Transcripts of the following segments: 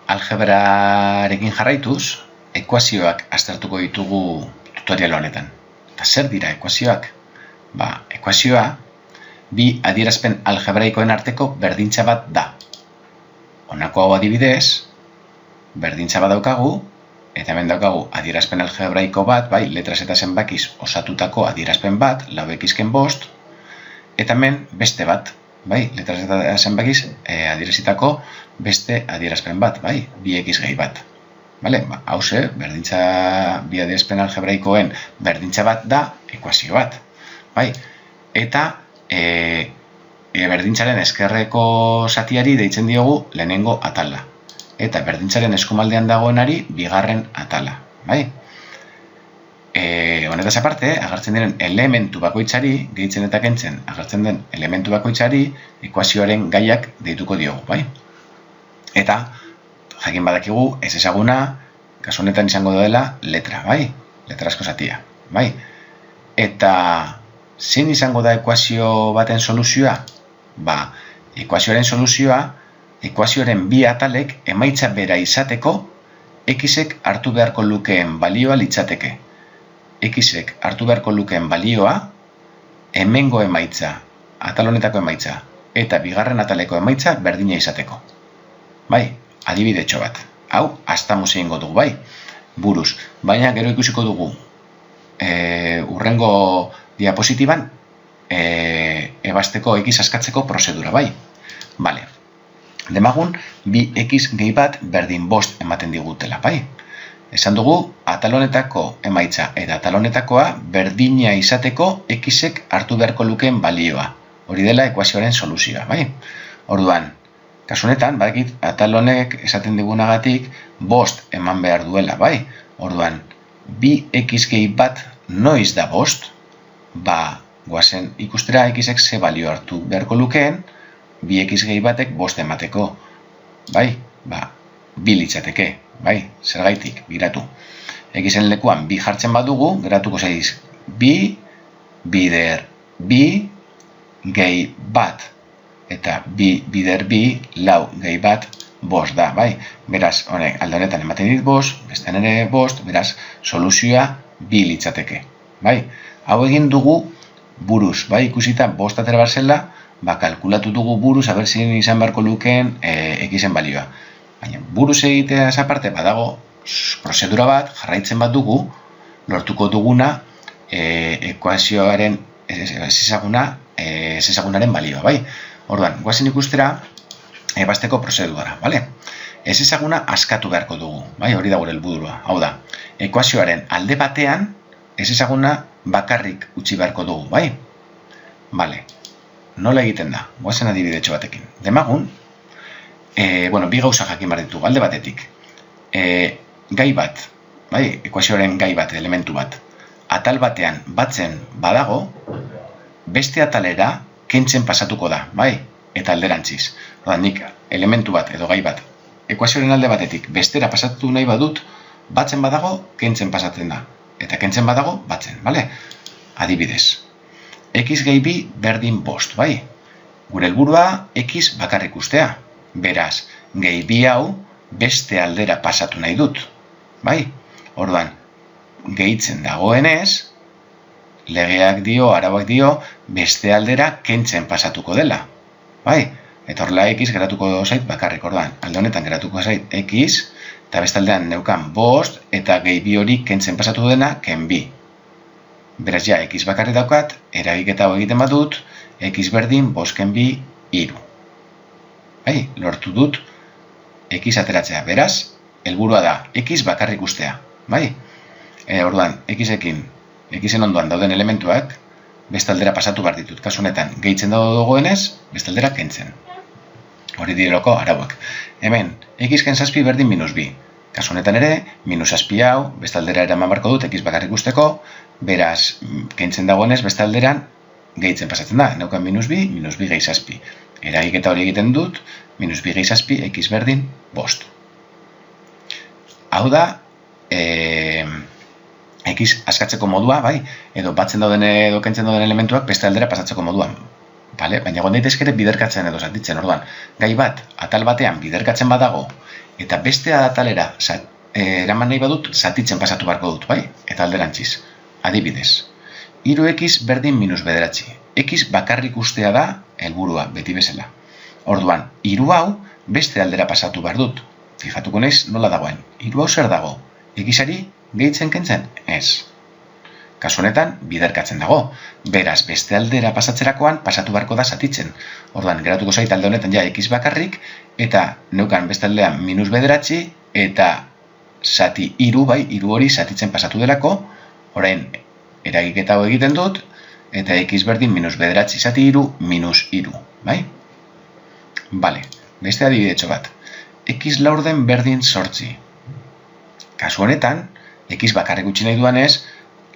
Algebrarekin jarraituz, ekuazioak aztertuko ditugu tutorial honetan. Eta zer dira ekuazioak? Ekuazioa, bi adierazpen algebraikoen arteko berdintza bat da. Honako hau adibidez, berdintza bat daukagu, eta hemen daukagu adierazpen algebraiko bat, letras eta zenbakiz osatutako adierazpen bat, 4x5, eta hemen beste bat, letras eta zenbakiz adierazitako beste adierazpen bat, 2x gehi bat. Hauze, bi adierazpen algebraikoen berdintza bat da ekuazio bat. Eta berdintzaren ezkerreko zatiari deitzen diogu lehenengo atala. Eta berdintzaren eskumaldean dagoenari bigarren atala. Honetaz aparte, agertzen diren elementu bakoitzari, gehitzen eta kentzen agertzen den elementu bakoitzari ekuazioaren gaiak deituko diogu. Eta, jakin badakigu, ez ezaguna, kasu honetan izango dela letra, letrasko zatia. Eta, zein izango da ekuazio baten soluzioa? Ekuazioaren soluzioa, ekuazioaren bi atalek emaitza bera izateko, x-ek hartu beharko lukeen balioa litzateke. X-ek hartu beharko lukeen balioa, hemengo emaitza, atal honetako emaitza, eta bigarren ataleko emaitza berdina izateko. Adibidetxo bat. Hau, astamuz egingo dugu, buruz. Baina gero ikusiko dugu urrengo diapositiban ebasteko x askatzeko prozedura, Demagun, bi x gehi bat berdin 5 ematen digutela, Esan dugu, atal honetako emaitza eta atal honetakoa berdina izateko x-ek hartu beharko lukeen balioa. Hori dela ekuazioaren soluzioa, Orduan, kasu honetan, atal honek esaten digunagatik 5 eman behar duela, Orduan, bi x gehi bat noiz da 5, goazen ikustera x-ek ze balio hartu beharko lukeen, bi x gehi batek 5 emateko, bi litzateke, zergaitik, biratu. X-en lekuan bi jartzen badugu, geratuko zaiz, bi bider bi gehi bat, eta bi bider bi lau gehi bat 5 da, Beraz, honek, alde honetan ematen dit 5, bestean ere 5, beraz, soluzioa bi litzateke, Hau egin dugu buruz, ikusita 5 atera bat zela, kalkulatu dugu buruz, zein izan beharko lukeen x-en balioa. Baina, buruz egitea aparte badago prozedura bat, jarraitzen bat dugu, lortuko duguna ekuazioaren ezezagunaren balioa, Orduan, guazen ikustera ebasteko prozedura, ezezaguna askatu beharko dugu, hori da gure helburua. Hau da, ekuazioaren alde batean ezezaguna bakarrik utzi beharko dugu, Nola egiten da? Guazen adibidetxo batekin. Demagun, bi gauza jakin behar ditugu, alde batetik. Gai bat, ekuazioaren gai bat, elementu bat, atal batean batzen badago, beste atalera kentzen pasatuko da, eta alderantziz. Nik elementu bat edo gai bat, ekuazioaren alde batetik bestera pasatu nahi badut, batzen badago, kentzen pasatzen da. Eta kentzen badago, batzen, Adibidez. X gehi bi berdin 5, Gure helburua x bakarrik ustea. Beraz, gehi bi hau beste aldera pasatu nahi dut, Orduan, gehitzen dagoenez, legeak dio, arauak dio, beste aldera kentzen pasatuko dela, Eta horrela x geratuko zait bakarrik, orduan, alde honetan geratuko zait x, eta beste aldean neukan 5, eta gehi bi hori kentzen pasatu dena, ken bi. Beraz, x bakarri daukat, eragiketa hau egiten badut, x berdin 5 ken bi 3. Lortu dut x ateratzea. Beraz, helburua da x bakarrik ustea. Orduan, xen ondoan dauden elementuak, beste aldera pasatu behar ditut. Kasu honetan, gehitzen dagoenez, beste aldera kentzen. Hori direloko arauak. Hemen, x ken 7 berdin -2. Kasu honetan ere, -7 hau, beste aldera eraman beharko dut, x bakarrik usteko, beraz, kentzen dagoenez, beste alderan, gehitzen pasatzen da. Neukan -2 gehi 7. Eragiketa hori egiten dut, -2 gehi 7, x berdin 5. Hau da, x askatzeko modua, edo batzen dauden edo kentzen dauden elementuak beste aldera pasatzeko moduan. Bale? Baina egon daitezke ere biderkatzen edo zatitzen, orduan, gai bat atal batean biderkatzen badago, eta beste atalera eraman nahi badut, zatitzen pasatu beharko dut, bai? Eta alderantziz. Adibidez, 3x berdin minus bederatzi. X bakarrik ustea da helburua, beti bezala. Orduan, 3 hau beste aldera pasatu behar dut. Fijatuko naiz nola dagoen. 3 hau zer dago? Xari gehitzen kentzen? Ez. Kasu honetan, biderkatzen dago. Beraz, beste aldera pasatzerakoan pasatu beharko da zatitzen. Orduan, geratuko zait alde honetan ja x bakarrik, eta neukan beste aldean minus bederatzi, eta zati 3, bai, 3 hori zatitzen pasatu delako, orain, eragiketa hau egiten dut, eta x berdin minus bederatzi zati 3 minus 3, bai? Bale, beste adibidetxo bat. X laurden berdin 8. Kasu honetan, x bakarrik utzi nahi duanez,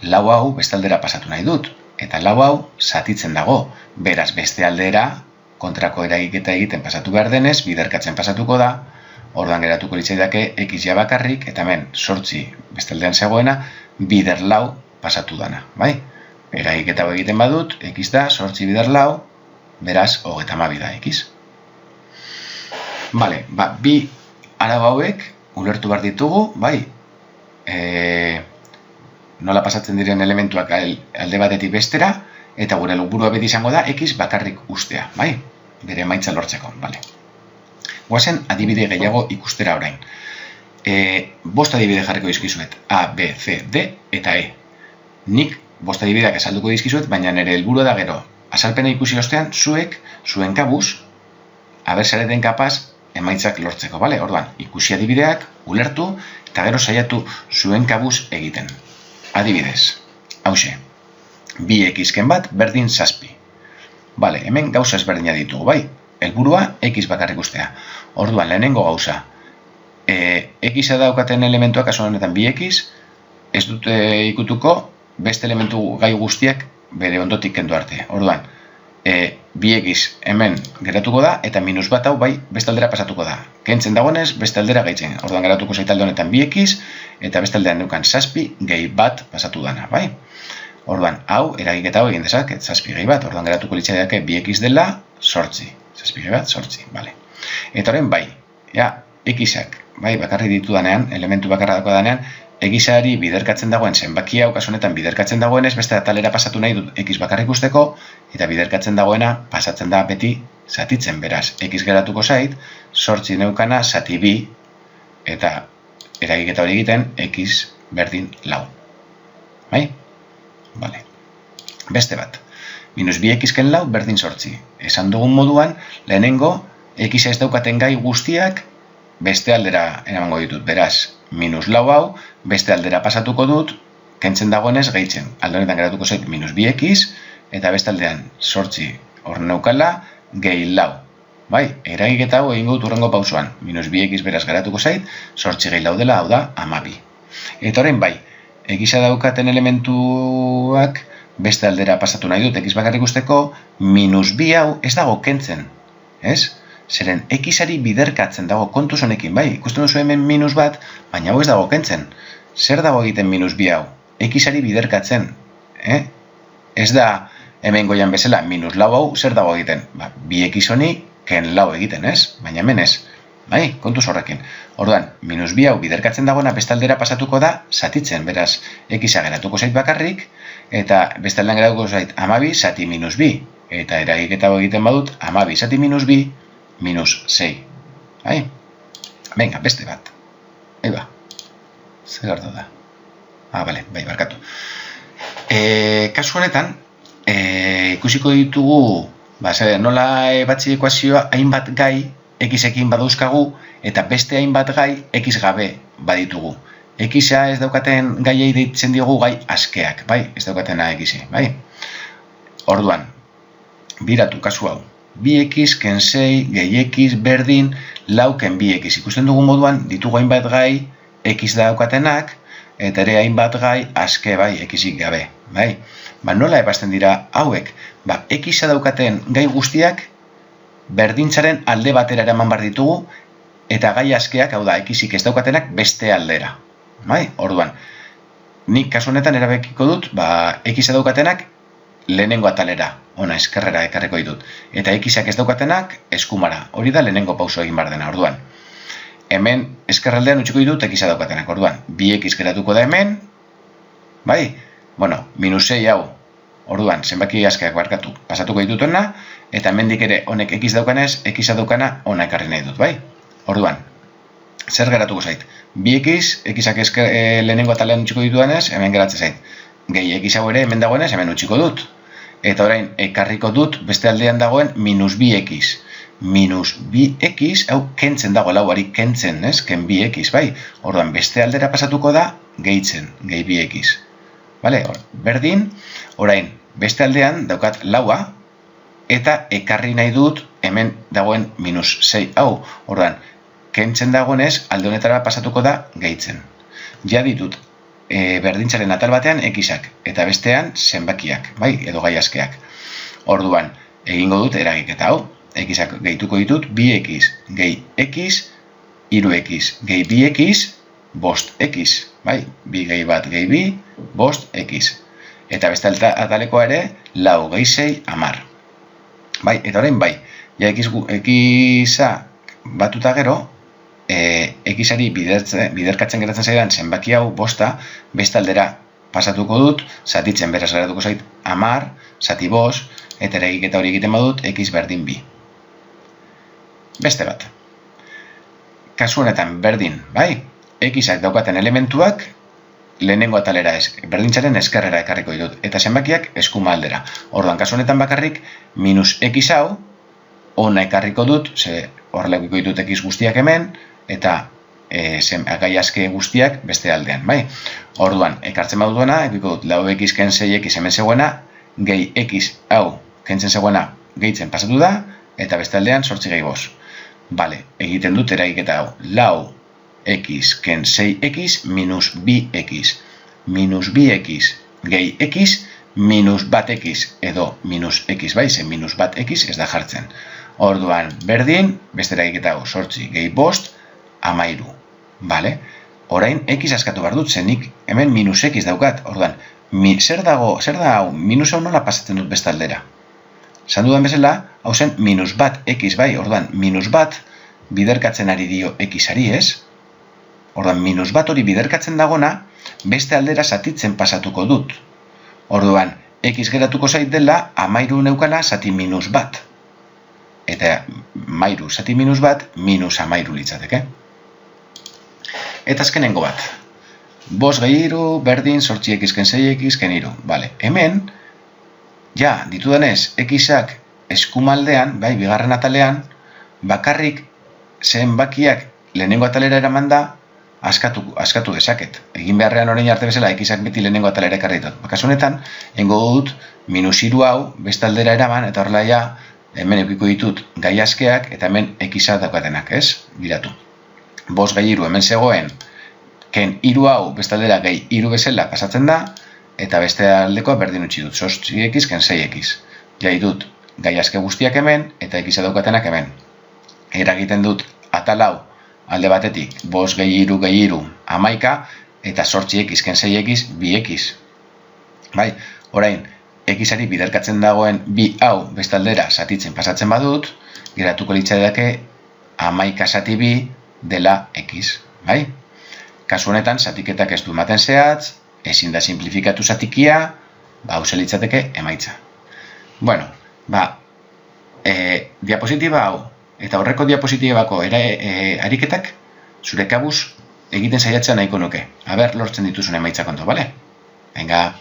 lau hau beste aldera pasatu nahi dut, eta lau hau zatitzen dago, beraz beste aldera kontrako eragiketa egiten pasatu behar denez, biderkatzen pasatuko da, orduan geratuko litzaidake x ja bakarrik, eta hemen 8 beste aldean zegoena, bider lau pasatu dana, bai? Eragiketa hau egiten badut, x da, 8 bider lau, beraz, 32 da x. Bale, bi arau hauek ulertu behar ditugu, bai? Nola pasatzen diren elementuak alde batetik bestera, eta gure helburua beti izango da x bakarrik ustea, bai? Bere emaitza lortzeko, bale. Goazen adibide gehiago ikustera orain. 5 adibide jarriko dizkizuet, A, B, C, D eta E. Nik 5 adibideak azalduko dizkizuet, baina nire helburua da gero, azalpena ikusi ostean, zuek, zuen kabuz, abertzareten kapaz emaitzak lortzeko, bale? Orduan, ikusi adibideak, ulertu, eta gero saiatu zuen kabuz egiten. Adibidez, hauxe, 2x-ken bat berdin 7. Bale, hemen gauza ezberdina ditugu, bai? Helburua x bakarrik ustea. Orduan, lehenengo gauza, x-a daukaten elementuak, kasu honetan 2x, ez dute ikutuko beste elementu gai guztiak bere ondotik kendu arte. Orduan, 2x hemen geratuko da, eta minus bat hau bai beste aldera pasatuko da. Kentzen dagoenez, beste aldera gehitzen. Orduan geratuko zait alde honetan 2x, eta beste aldean neukan 7 gehi bat pasatu dana, bai? Orduan, hau, eragiketa hau egin dezaket, 7 gehi bat. Orduan geratuko litzaideake 2x dela 8. 7 gehi bat, 8, bale. Eta horren bai, ja, x-ak, bai, bakarri ditudanean, elementu bakarra dako danean, x-ari biderkatzen dagoen zenbaki hau, kasu honetan biderkatzen dagoenez, beste atalera pasatu nahi dut x bakarrik usteko, eta biderkatzen dagoena pasatzen da beti zatitzen, beraz, x geratuko zait, 8 neukana zati 2, eta eragiketa hori egiten x berdin 4. Bai? Bale. Beste bat. Minus 2x-ken 4 berdin 8. Esan dugun moduan, lehenengo, x ez daukaten gai guztiak beste aldera eramango ditut, beraz, minus 4 hau, beste aldera pasatuko dut, kentzen dagoenez gehitzen. Alde honetan geratuko zait minus 2x, eta beste aldean 8 hor neukala, gehi 4. Bai, eragiketa hau egingo dut hurrengo pausoan. Minus 2x beraz geratuko zait, 8 gehi 4 dela, hau da, 12. Eta horrein bai, x-a daukaten elementuak beste aldera pasatu nahi dut, x bakarrik usteko, minus 2 hau ez dago kentzen, ez? Zeren, x-ari biderkatzen dago kontuz honekin, bai, ikusten duzu hemen minus bat, baina hau ez dago kentzen. Zer dago egiten minus 2 hau? X-ari biderkatzen, Ez da hemen goian bezala, minus 4 hau, zer dago egiten? 2x honi, ken 4 egiten, ez? Baina hemen ez, bai, kontuz horrekin. Orduan, minus 2 hau biderkatzen dagoena bestaldera pasatuko da, zatitzen, beraz, x-a geratuko zait bakarrik, eta bestaldean geratuko zait 12 zati minus 2. Eta eragiketa hau egiten badut, 12 zati minus 2, minus 6. Bai? Venga, beste bat. Eba. Zer hartu da? Bale, bai, barkatu. Kasu honetan, ikusiko ditugu, nola batzi ekuazioa hainbat gai x-ekin badauzkagu, eta beste hainbat gai x gabe baditugu. X-a ez daukaten gaiei deitzen diogu gai askeak, bai? Ez daukatena x-e, bai? Orduan, biratu kasu hau. 2x ken 6 gehi x berdin 4 ken 2x. Ikusten dugu moduan ditugu hainbat gai x daukatenak, eta ere hainbat gai aske bai x-ik gabe, bai? Nola ebazten dira hauek? X-a daukaten gai guztiak berdintzaren alde batera eraman bar ditugu, eta gai askeak, hau da, x-ik ez daukatenak beste aldera. Bai? Orduan, nik kasu honetan erabekiko dut, x-a daukatenak lehenengo atalera, ona eskerrera ekarriko ditut. Eta x-ak ez daukatenak, eskumara. Hori da lehenengo pauso egin behar dena, orduan. Hemen eskerraldean utziko ditut x-a daukatenak, orduan. 2x geratuko da hemen, bai? Bueno, minus 6 hau, orduan, zenbaki askeak barkatu, pasatuko ditutena, eta hemendik ere honek x daukanez, x-a daukana ona ekarri nahi dut, bai? Orduan, zer geratuko zait? 2x, x-ak lehenengo atalean utziko ditudanez, hemen geratzen zait. Gehi x hau ere hemen dagoenez, hemen utziko dut. Eta orain, ekarriko dut beste aldean dagoen minus 2x. Minus 2x, hau kentzen dago, lauari kentzen, ez? Ken 2x, bai? Orduan, beste aldera pasatuko da, gehitzen, gehi 2x. Vale? Berdin, orain, beste aldean daukat laua, eta ekarri nahi dut hemen dagoen minus 6 hau. Orduan, kentzen dagoenez, alde honetara pasatuko da, gehitzen. Ja ditut, berdintzaren atal batean x-ak, eta bestean zenbakiak, bai, edo gai askeak. Orduan, egingo dut eragiketa hau, x-ak gehituko ditut, 2x gehi x, 3x gehi 2x, 5x, bai, 2 gehi bat gehi 2, 5x. Eta beste atalekoa ere, lau gehi 6, 10. Bai, eta orain bai, ja x-a batuta gero, x-ari biderkatzen geratzen zaidan zenbaki hau bosta, beste aldera pasatuko dut, zatitzen beraz geratuko zait 10, zati 5, eta eragiketa hori egiten badut, x berdin 2. Beste bat. Kasu honetan berdin, bai? X-ak daukaten elementuak lehenengo atalera berdintzaren eskerrera ekarriko ditut, eta zenbakiak eskuma aldera. Orduan, kasu honetan bakarrik, minus x hau, ona ekarriko dut, ze horrela ekiko ditut x guztiak hemen, eta gai aske guztiak beste aldean, bai? Orduan, ekartzen badutuena, ekiko dut, lau x ken 6x hemen zegoena, gehi x hau kentzen zegoena gehitzen pasatu da, eta beste aldean 8 gehi 5. Bale, egiten dut eragiketa hau, lau x ken 6x minus 2x. Minus 2x gehi x minus bat x edo minus x, bai? Zen minus bat x ez da jartzen. Orduan, berdin, beste eragiketa hau, 8 gehi 5, 13. Bale? Orain, x askatu behar dut, zenik hemen minus x daukat. Orduan, zer da hau, minus hau nola pasatzen dut beste aldera? Zan dudan bezala, hau zen minus bat x, bai? Orduan, minus bat biderkatzen ari dio x-ari, ez? Orduan, minus bat hori biderkatzen dagona, beste aldera zatitzen pasatuko dut. Orduan, x geratuko zait dela, 13 neukala zati minus bat. Eta mairu zati minus bat, minus 13 litzateke. Eta azkenengo bat. 5 gehi 3, berdin, 8x ken 6x ken 3. Vale. Hemen, ja, ditudanez, x-ak eskumaldean, bai, bigarren atalean, bakarrik zenbakiak lehenengo atalera eraman da, askatu dezaket. Egin beharrean orain arte bezala, x-ak beti lehenengo atalera ekarri ditut. Kasu honetan, engo dut, minus 3 hau, beste aldera eraman, eta horrela ja, hemen eukiko ditut gai askeak, eta hemen x-a daukatenak, ez? Biratu. 5 gehi 3 hemen zegoen, ken 3 hau beste aldera gehi 3 bezala pasatzen da, eta beste aldekoa berdin utzi dut, 8x ken 6x. Ja ditut gai aske guztiak hemen, eta x-a daukatenak hemen. Eragiten dut atal hau alde batetik 5 gehi 3 gehi 3 11, eta 8x ken 6x 2x. Bai, orain, x-ari biderkatzen dagoen 2 hau beste aldera zatitzen pasatzen badut, geratuko litzateke 11 zati 2 dela x, bai? Kasu honetan, zatiketak ez du ematen zehatz, ezin da simplifikatu zatikia, hau litzateke emaitza. Bueno, diapositiba hau, eta horreko diapositibako ariketak, zure kabuz egiten saiatzea nahiko nuke. Aber, lortzen dituzun emaitza kontu, bale? Venga.